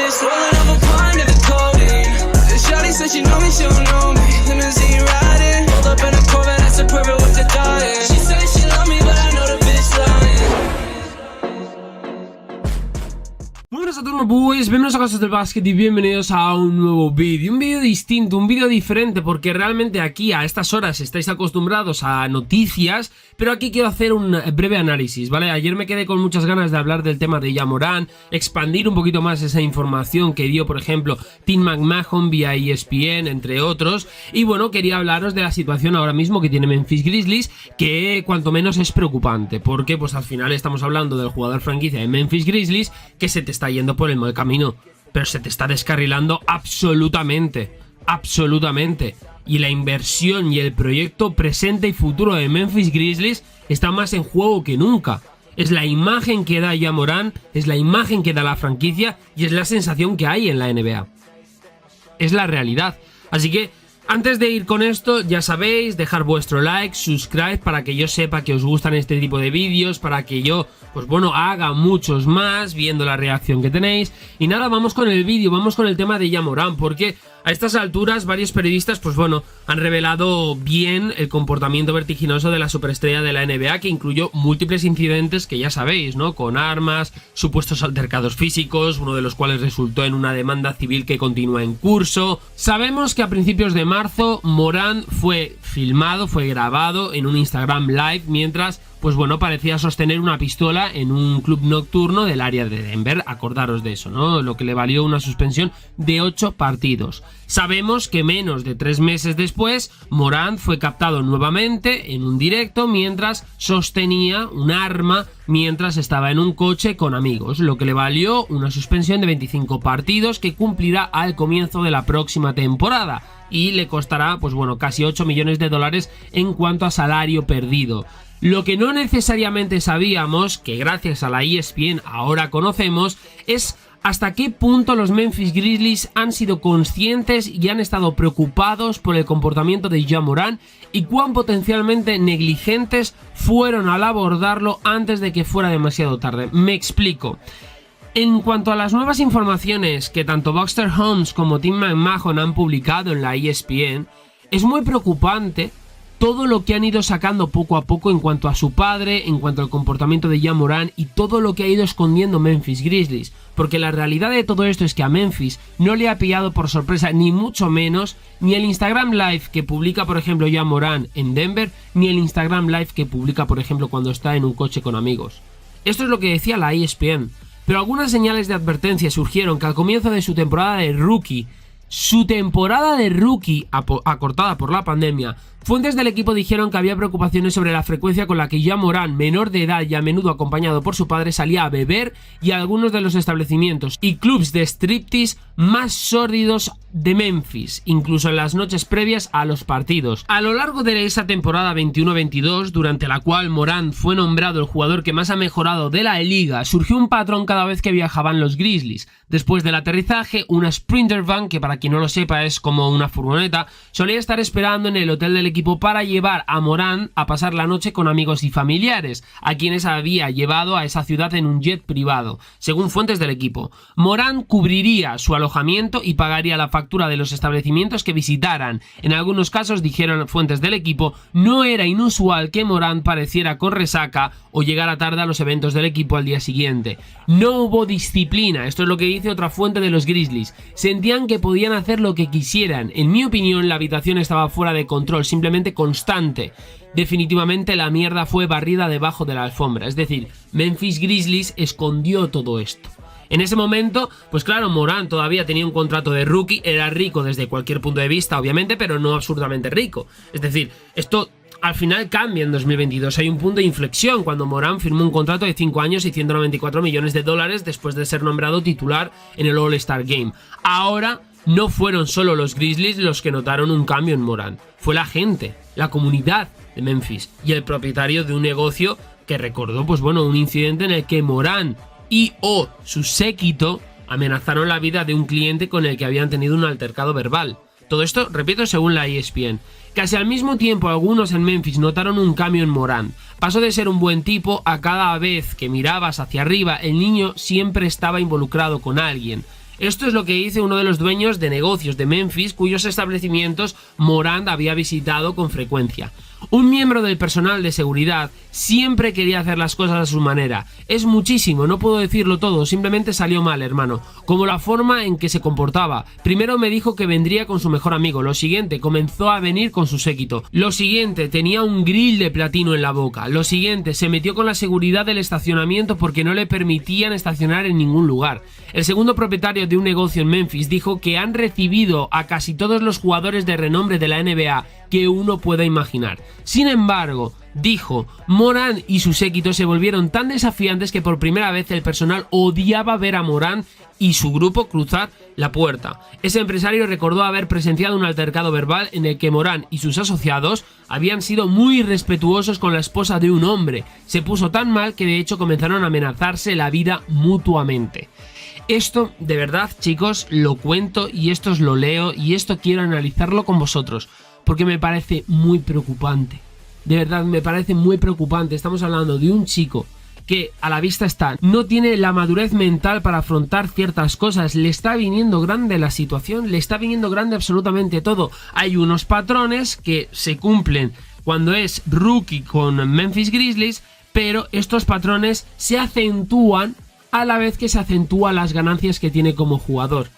wrist, rolling up a pint of the codeine. The shawty said she know me, she don't know me. Limousine riding, pulled up in a Corvette, that's a perfect with the dying. She said she love me, but I know the bitch lying. Muy buenas a todos, boys, bienvenidos a Cosas del Básquet y bienvenidos a un nuevo vídeo. Un vídeo distinto, un vídeo diferente, porque realmente aquí a estas horas estáis acostumbrados a noticias, pero aquí quiero hacer un breve análisis, ¿vale? Ayer me quedé con muchas ganas de hablar del tema de Ja Morant, expandir un poquito más esa información que dio, por ejemplo, Tim McMahon vía ESPN, entre otros, y bueno, quería hablaros de la situación ahora mismo que tiene Memphis Grizzlies, que cuanto menos es preocupante, porque pues al final estamos hablando del jugador franquicia de Memphis Grizzlies que se te está yendo por el mal camino, pero se te está descarrilando absolutamente, y la inversión y el proyecto presente y futuro de Memphis Grizzlies está más en juego que nunca. Es la imagen que da Ja Morant, es la imagen que da la franquicia y es la sensación que hay en la NBA. Es la realidad. Así que antes de ir con esto, ya sabéis, dejar vuestro like, subscribe para que yo sepa que os gustan este tipo de vídeos, para que yo, pues bueno, haga muchos más viendo la reacción que tenéis. Y nada, vamos con el vídeo, vamos con el tema de Ja Morant, porque a estas alturas varios periodistas, pues bueno, han revelado bien el comportamiento vertiginoso de la superestrella de la NBA, que incluyó múltiples incidentes que ya sabéis, ¿no? Con armas, supuestos altercados físicos, uno de los cuales resultó en una demanda civil que continúa en curso. Sabemos que a principios de marzo Morant fue filmado, fue grabado en un Instagram Live mientras, pues bueno, parecía sostener una pistola en un club nocturno del área de Denver. Acordaros de eso, ¿no? Lo que le valió una suspensión de 8 partidos. Sabemos que menos de 3 meses después, Morant fue captado nuevamente en un directo mientras sostenía un arma mientras estaba en un coche con amigos, lo que le valió una suspensión de 25 partidos que cumplirá al comienzo de la próxima temporada y le costará, pues bueno, casi 8 millones de dólares en cuanto a salario perdido. Lo que no necesariamente sabíamos, que gracias a la ESPN ahora conocemos, es hasta qué punto los Memphis Grizzlies han sido conscientes y han estado preocupados por el comportamiento de Ja Morant y cuán potencialmente negligentes fueron al abordarlo antes de que fuera demasiado tarde. Me explico. En cuanto a las nuevas informaciones que tanto Buster Holmes como Tim McMahon han publicado en la ESPN, es muy preocupante todo lo que han ido sacando poco a poco en cuanto a su padre, en cuanto al comportamiento de Ja Morant y todo lo que ha ido escondiendo Memphis Grizzlies, porque la realidad de todo esto es que a Memphis no le ha pillado por sorpresa ni mucho menos ni el Instagram Live que publica por ejemplo Ja Morant en Denver, ni el Instagram Live que publica por ejemplo cuando está en un coche con amigos. Esto es lo que decía la ESPN, pero algunas señales de advertencia surgieron que al comienzo de su temporada de rookie, acortada por la pandemia, fuentes del equipo dijeron que había preocupaciones sobre la frecuencia con la que Ja Morant, menor de edad y a menudo acompañado por su padre, salía a beber y a algunos de los establecimientos y clubs de striptease más sórdidos de Memphis, incluso en las noches previas a los partidos. A lo largo de esa temporada 21-22, durante la cual Morant fue nombrado el jugador que más ha mejorado de la liga, surgió un patrón cada vez que viajaban los Grizzlies. Después del aterrizaje, una Sprinter Van, que para quien no lo sepa es como una furgoneta, solía estar esperando en el hotel del equipo para llevar a Morant a pasar la noche con amigos y familiares, a quienes había llevado a esa ciudad en un jet privado. Según fuentes del equipo, Morant cubriría su alojamiento y pagaría la factura de los establecimientos que visitaran. En algunos casos, dijeron fuentes del equipo, no era inusual que Morant pareciera con resaca o llegara tarde a los eventos del equipo al día siguiente. No hubo disciplina, esto es lo que dice otra fuente de los Grizzlies. Sentían que podían hacer lo que quisieran. En mi opinión, la habitación estaba fuera de control, simplemente constante. Definitivamente la mierda fue barrida debajo de la alfombra, es decir, Memphis Grizzlies escondió todo esto. En ese momento, pues claro, Morant todavía tenía un contrato de rookie, era rico desde cualquier punto de vista, obviamente, pero no absurdamente rico. Es decir, esto al final cambia en 2022, hay un punto de inflexión cuando Morant firmó un contrato de 5 años y 194 millones de dólares después de ser nombrado titular en el All-Star Game. Ahora no fueron solo los Grizzlies los que notaron un cambio en Morant, fue la gente, la comunidad de Memphis y el propietario de un negocio que recordó, pues bueno, un incidente en el que Morant y o su séquito amenazaron la vida de un cliente con el que habían tenido un altercado verbal. Todo esto, repito, según la ESPN. Casi al mismo tiempo, algunos en Memphis notaron un cambio en Morant. Pasó de ser un buen tipo a cada vez que mirabas hacia arriba, el niño siempre estaba involucrado con alguien. Esto es lo que dice uno de los dueños de negocios de Memphis, cuyos establecimientos Morant había visitado con frecuencia. Un miembro del personal de seguridad siempre quería hacer las cosas a su manera. Es muchísimo, no puedo decirlo todo, simplemente salió mal, hermano. Como la forma en que se comportaba. Primero me dijo que vendría con su mejor amigo. Lo siguiente, comenzó a venir con su séquito. Lo siguiente, tenía un grill de platino en la boca. Lo siguiente, se metió con la seguridad del estacionamiento porque no le permitían estacionar en ningún lugar. El segundo propietario de un negocio en Memphis dijo que han recibido a casi todos los jugadores de renombre de la NBA que uno pueda imaginar. Sin embargo, dijo, Morant y su séquito se volvieron tan desafiantes que por primera vez el personal odiaba ver a Morant y su grupo cruzar la puerta. Ese empresario recordó haber presenciado un altercado verbal en el que Morant y sus asociados habían sido muy irrespetuosos con la esposa de un hombre. Se puso tan mal que de hecho comenzaron a amenazarse la vida mutuamente. Esto, de verdad, chicos, lo cuento y esto os lo leo y esto quiero analizarlo con vosotros, porque me parece muy preocupante. De verdad, me parece muy preocupante. Estamos hablando de un chico que a la vista está, no tiene la madurez mental para afrontar ciertas cosas, le está viniendo grande la situación, le está viniendo grande absolutamente todo. Hay unos patrones que se cumplen cuando es rookie con Memphis Grizzlies, pero estos patrones se acentúan a la vez que se acentúan las ganancias que tiene como jugador.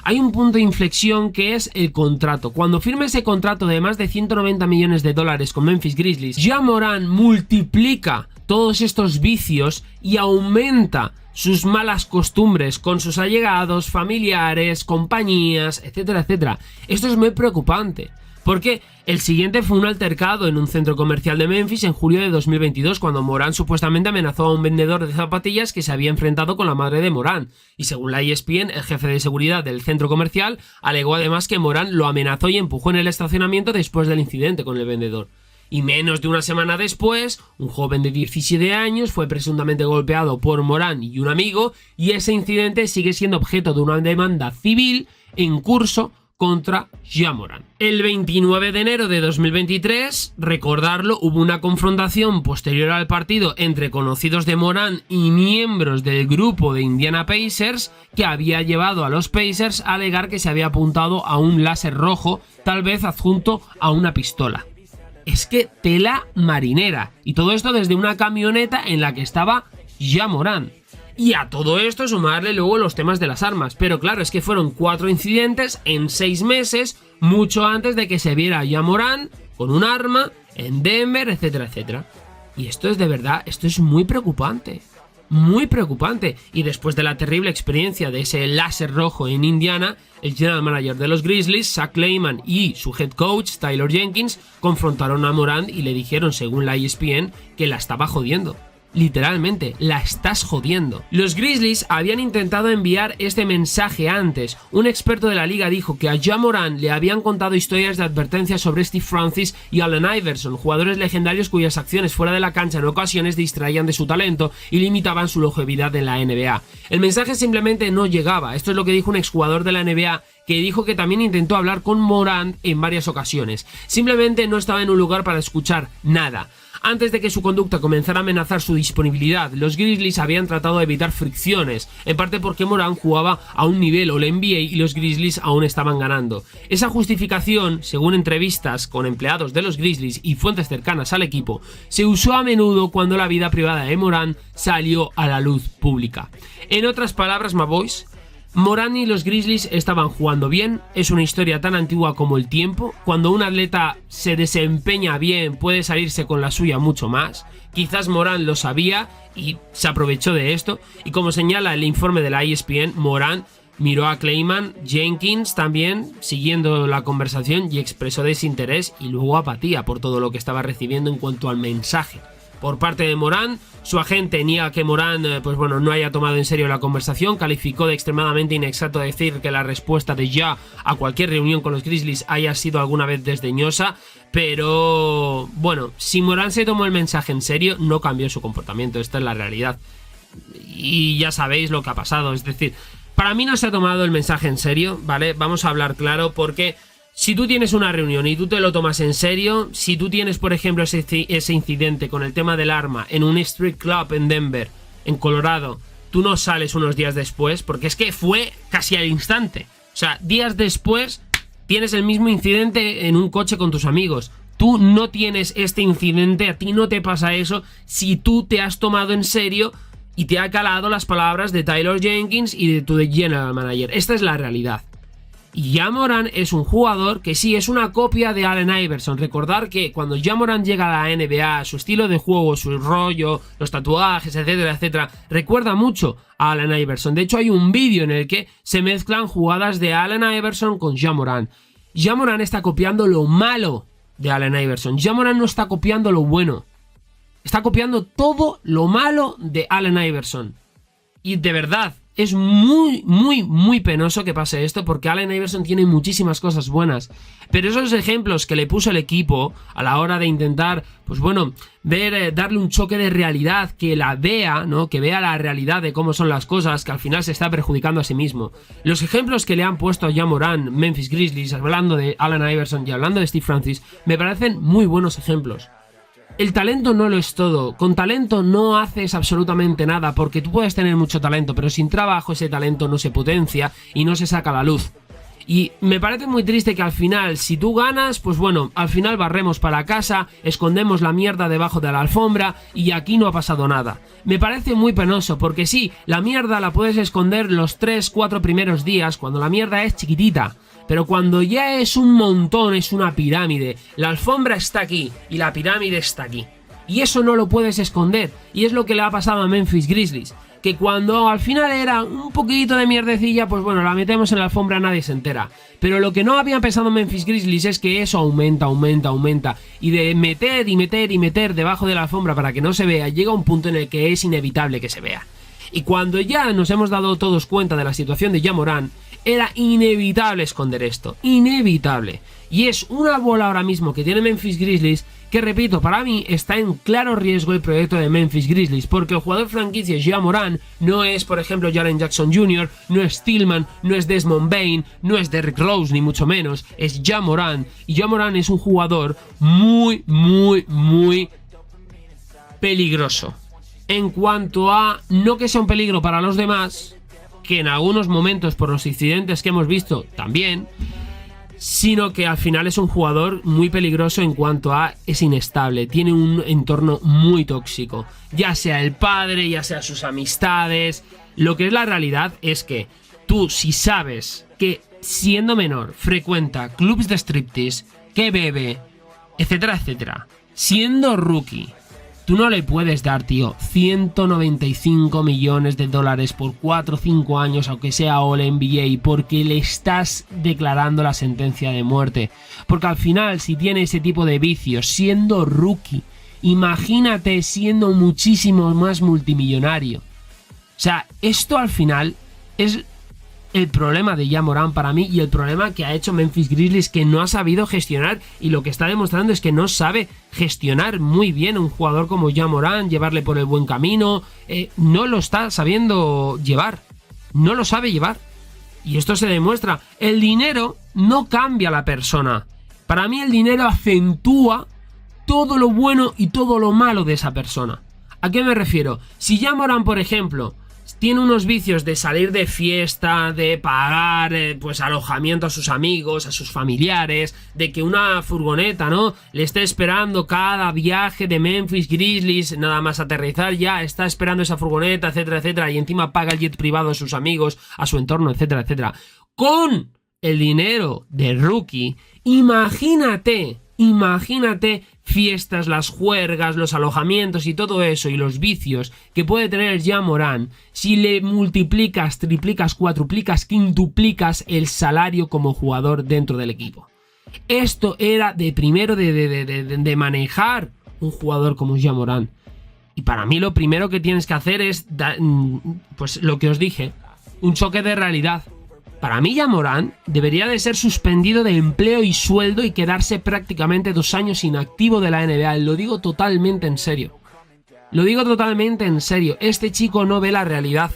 Hay un punto de inflexión que es el contrato. Cuando firma ese contrato de más de 190 millones de dólares con Memphis Grizzlies, Ja Morant multiplica todos estos vicios y aumenta sus malas costumbres con sus allegados, familiares, compañías, etcétera, etcétera. Esto es muy preocupante. Porque el siguiente fue un altercado en un centro comercial de Memphis en julio de 2022, cuando Morant supuestamente amenazó a un vendedor de zapatillas que se había enfrentado con la madre de Morant. Y según la ESPN, el jefe de seguridad del centro comercial alegó además que Morant lo amenazó y empujó en el estacionamiento después del incidente con el vendedor. Y menos de una semana después, un joven de 17 años fue presuntamente golpeado por Morant y un amigo, y ese incidente sigue siendo objeto de una demanda civil en curso contra Ja Morant. El 29 de enero de 2023, recordarlo, hubo una confrontación posterior al partido entre conocidos de Morant y miembros del grupo de Indiana Pacers que había llevado a los Pacers a alegar que se había apuntado a un láser rojo, tal vez adjunto a una pistola. Es que tela marinera, y todo esto desde una camioneta en la que estaba Ja Morant. Y a todo esto sumarle luego los temas de las armas. Pero claro, es que fueron 4 incidentes en 6 meses, mucho antes de que se viera a Ja Morant con un arma en Denver, etcétera, etcétera. Y esto es de verdad, esto es muy preocupante. Muy preocupante. Y después de la terrible experiencia de ese láser rojo en Indiana, el general manager de los Grizzlies, Zach Kleiman, y su head coach, Taylor Jenkins, confrontaron a Morant y le dijeron, según la ESPN, que la estaba jodiendo. Literalmente, la estás jodiendo. Los Grizzlies habían intentado enviar este mensaje antes. Un experto de la liga dijo que a Ja Morant le habían contado historias de advertencia sobre Steve Francis y Allen Iverson, jugadores legendarios cuyas acciones fuera de la cancha en ocasiones distraían de su talento y limitaban su longevidad en la NBA. El mensaje simplemente no llegaba. Esto es lo que dijo un exjugador de la NBA, que dijo que también intentó hablar con Morant en varias ocasiones. Simplemente no estaba en un lugar para escuchar nada. Antes de que su conducta comenzara a amenazar su disponibilidad, los Grizzlies habían tratado de evitar fricciones, en parte porque Morant jugaba a un nivel All-NBA y los Grizzlies aún estaban ganando. Esa justificación, según entrevistas con empleados de los Grizzlies y fuentes cercanas al equipo, se usó a menudo cuando la vida privada de Morant salió a la luz pública. En otras palabras, my boys, Morant y los Grizzlies estaban jugando bien. Es una historia tan antigua como el tiempo. Cuando un atleta se desempeña bien, puede salirse con la suya mucho más. Quizás Morant lo sabía y se aprovechó de esto. Y como señala el informe de la ESPN, Morant miró a Kleiman, Jenkins también, siguiendo la conversación, y expresó desinterés y luego apatía por todo lo que estaba recibiendo en cuanto al mensaje. Por parte de Morant, su agente niega que Morant no haya tomado en serio la conversación, calificó de extremadamente inexacto decir que la respuesta de Ja a cualquier reunión con los Grizzlies haya sido alguna vez desdeñosa, pero bueno, si Morant se tomó el mensaje en serio, no cambió su comportamiento, esta es la realidad. Y ya sabéis lo que ha pasado, es decir, para mí no se ha tomado el mensaje en serio, ¿vale? Vamos a hablar claro, porque si tú tienes una reunión y tú te lo tomas en serio, si tú tienes, por ejemplo, ese incidente con el tema del arma en un street club en Denver, en Colorado, tú no sales unos días después, porque es que fue casi al instante. O sea, días después tienes el mismo incidente en un coche con tus amigos. Tú no tienes este incidente, a ti no te pasa eso si tú te has tomado en serio y te ha calado las palabras de Taylor Jenkins y de tu general manager. Esta es la realidad. Y Ja Morant es un jugador que sí, es una copia de Allen Iverson. Recordar que cuando Ja Morant llega a la NBA, su estilo de juego, su rollo, los tatuajes, etcétera, etcétera, recuerda mucho a Allen Iverson. De hecho, hay un vídeo en el que se mezclan jugadas de Allen Iverson con Ja Morant. Ja Morant está copiando lo malo de Allen Iverson. Ja Morant no está copiando lo bueno. Está copiando todo lo malo de Allen Iverson. Y de verdad, es muy penoso que pase esto, porque Allen Iverson tiene muchísimas cosas buenas. Pero esos ejemplos que le puso el equipo a la hora de intentar, pues bueno, darle un choque de realidad, que la vea, ¿no? Que vea la realidad de cómo son las cosas, que al final se está perjudicando a sí mismo. Los ejemplos que le han puesto a Ja Morant, Memphis Grizzlies, hablando de Allen Iverson y hablando de Steve Francis, me parecen muy buenos ejemplos. El talento no lo es todo. Con talento no haces absolutamente nada, porque tú puedes tener mucho talento, pero sin trabajo ese talento no se potencia y no se saca a la luz. Y me parece muy triste que al final, si tú ganas, pues bueno, al final barremos para casa, escondemos la mierda debajo de la alfombra y aquí no ha pasado nada. Me parece muy penoso, porque sí, la mierda la puedes esconder los 3-4 primeros días, cuando la mierda es chiquitita. Pero cuando ya es un montón, es una pirámide, la alfombra está aquí y la pirámide está aquí. Y eso no lo puedes esconder. Y es lo que le ha pasado a Memphis Grizzlies. Que cuando al final era un poquito de mierdecilla, pues bueno, la metemos en la alfombra, nadie se entera. Pero lo que no había pensado Memphis Grizzlies es que eso aumenta. Y de meter debajo de la alfombra para que no se vea, llega un punto en el que es inevitable que se vea. Y cuando ya nos hemos dado todos cuenta de la situación de Ja Morant, era inevitable esconder esto, inevitable. Y es una bola ahora mismo que tiene Memphis Grizzlies que, repito, para mí está en claro riesgo el proyecto de Memphis Grizzlies, porque el jugador franquicia Ja Morant no es, por ejemplo, Jaren Jackson Jr., no es Tillman, no es Desmond Bane, no es Derrick Rose, ni mucho menos, es Ja Morant. Y Ja Morant es un jugador muy peligroso. En cuanto a, no que sea un peligro para los demás, que en algunos momentos por los incidentes que hemos visto también, sino que al final es un jugador muy peligroso en cuanto a es inestable, tiene un entorno muy tóxico, ya sea el padre, ya sea sus amistades. Lo que es la realidad es que tú, si sabes que siendo menor frecuenta clubs de striptease, que bebe, etcétera, etcétera, siendo rookie, tú no le puedes dar, tío, 195 millones de dólares por 4 o 5 años, aunque sea All NBA, porque le estás declarando la sentencia de muerte. Porque al final, si tiene ese tipo de vicios, siendo rookie, imagínate siendo muchísimo más multimillonario. O sea, esto al final es el problema de Ja Morant para mí, y el problema que ha hecho Memphis Grizzlies, que no ha sabido gestionar, y lo que está demostrando es que no sabe gestionar muy bien a un jugador como Ja Morant, llevarle por el buen camino. No lo está sabiendo llevar, no lo sabe llevar, y esto se demuestra. El dinero no cambia a la persona. Para mí el dinero acentúa todo lo bueno y todo lo malo de esa persona. ¿A qué me refiero? Si Ja Morant, por ejemplo, tiene unos vicios de salir de fiesta, de pagar pues alojamiento a sus amigos, a sus familiares, de que una furgoneta, ¿no?, le esté esperando cada viaje de Memphis Grizzlies, nada más aterrizar ya está esperando esa furgoneta, etcétera, etcétera, y encima paga el jet privado a sus amigos, a su entorno, etcétera, etcétera. Con el dinero de rookie, imagínate fiestas, las juergas, los alojamientos y todo eso, y los vicios que puede tener Ja Morant si le multiplicas, triplicas, cuatruplicas, quintuplicas el salario como jugador dentro del equipo. Esto era de primero de manejar un jugador como Ja Morant. Y para mí lo primero que tienes que hacer es, pues lo que os dije, un choque de realidad. Para mí Ja Morant debería de ser suspendido de empleo y sueldo y quedarse prácticamente 2 años inactivo de la NBA. Lo digo totalmente en serio. Este chico no ve la realidad.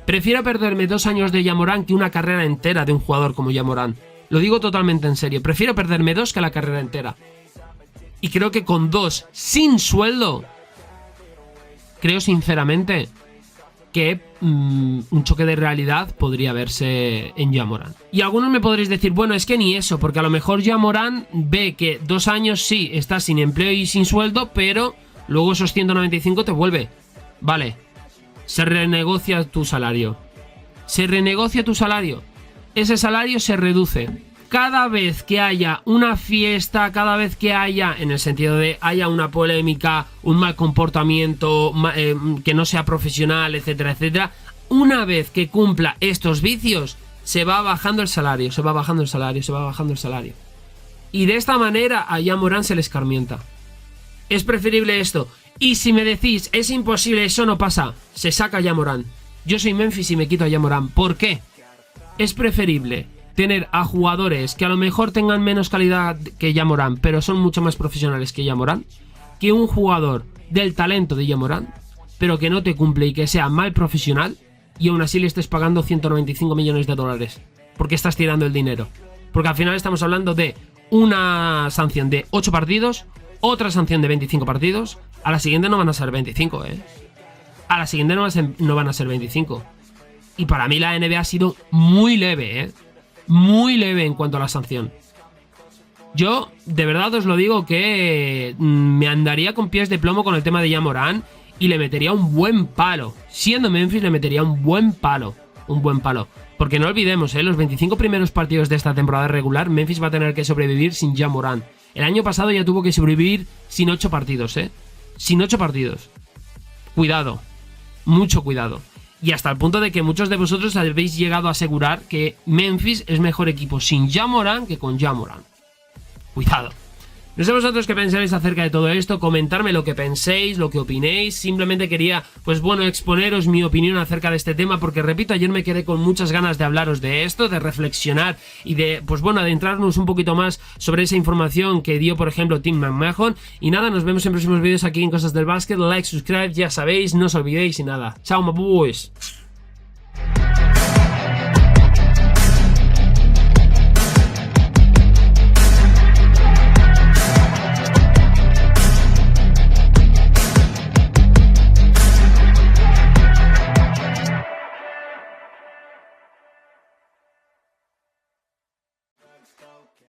Prefiero perderme 2 años de Ja Morant que una carrera entera de un jugador como Ja Morant. Lo digo totalmente en serio. Prefiero perderme 2 que la carrera entera. Y creo que con 2 sin sueldo, creo sinceramente que un choque de realidad podría verse en Ja Morant. Y algunos me podréis decir, bueno, es que ni eso, porque a lo mejor Ja Morant ve que 2 años sí está sin empleo y sin sueldo, pero luego esos 195 te vuelve. Vale, se renegocia tu salario. Se renegocia tu salario. Ese salario se reduce. Cada vez que haya una fiesta, cada vez que haya, en el sentido de haya una polémica, un mal comportamiento, que no sea profesional, etcétera, etcétera, una vez que cumpla estos vicios, se va bajando el salario, se va bajando el salario, se va bajando el salario. Y de esta manera a Ja Morant se le escarmienta. Es preferible esto. Y si me decís, es imposible, eso no pasa, se saca a Ja Morant. Yo soy Memphis y me quito a Ja Morant. ¿Por qué? Es preferible tener a jugadores que a lo mejor tengan menos calidad que Ja Morant, pero son mucho más profesionales que Ja Morant, que un jugador del talento de Ja Morant, pero que no te cumple y que sea mal profesional, y aún así le estés pagando 195 millones de dólares, porque estás tirando el dinero. Porque al final estamos hablando de una sanción de 8 partidos, otra sanción de 25 partidos, a la siguiente no van a ser 25, A la siguiente no van a ser 25. Y para mí la NBA ha sido muy leve, muy leve en cuanto a la sanción. Yo, de verdad os lo digo, que me andaría con pies de plomo con el tema de Ja Morant y le metería un buen palo. Siendo Memphis, le metería un buen palo. Un buen palo. Porque no olvidemos, los 25 primeros partidos de esta temporada regular, Memphis va a tener que sobrevivir sin Ja Morant. El año pasado ya tuvo que sobrevivir sin 8 partidos, Sin 8 partidos. Cuidado. Mucho cuidado. Y hasta el punto de que muchos de vosotros habéis llegado a asegurar que Memphis es mejor equipo sin Ja Morant que con Ja Morant. Cuidado. No sé vosotros qué pensáis acerca de todo esto, comentarme lo que penséis, lo que opinéis. Simplemente quería, pues bueno, exponeros mi opinión acerca de este tema, porque repito, ayer me quedé con muchas ganas de hablaros de esto, de reflexionar y de, pues bueno, adentrarnos un poquito más sobre esa información que dio, por ejemplo, Tim McMahon. Y nada, nos vemos en próximos vídeos aquí en Cosas del Básquet. Like, subscribe, ya sabéis, no os olvidéis y nada. Chao, my boys.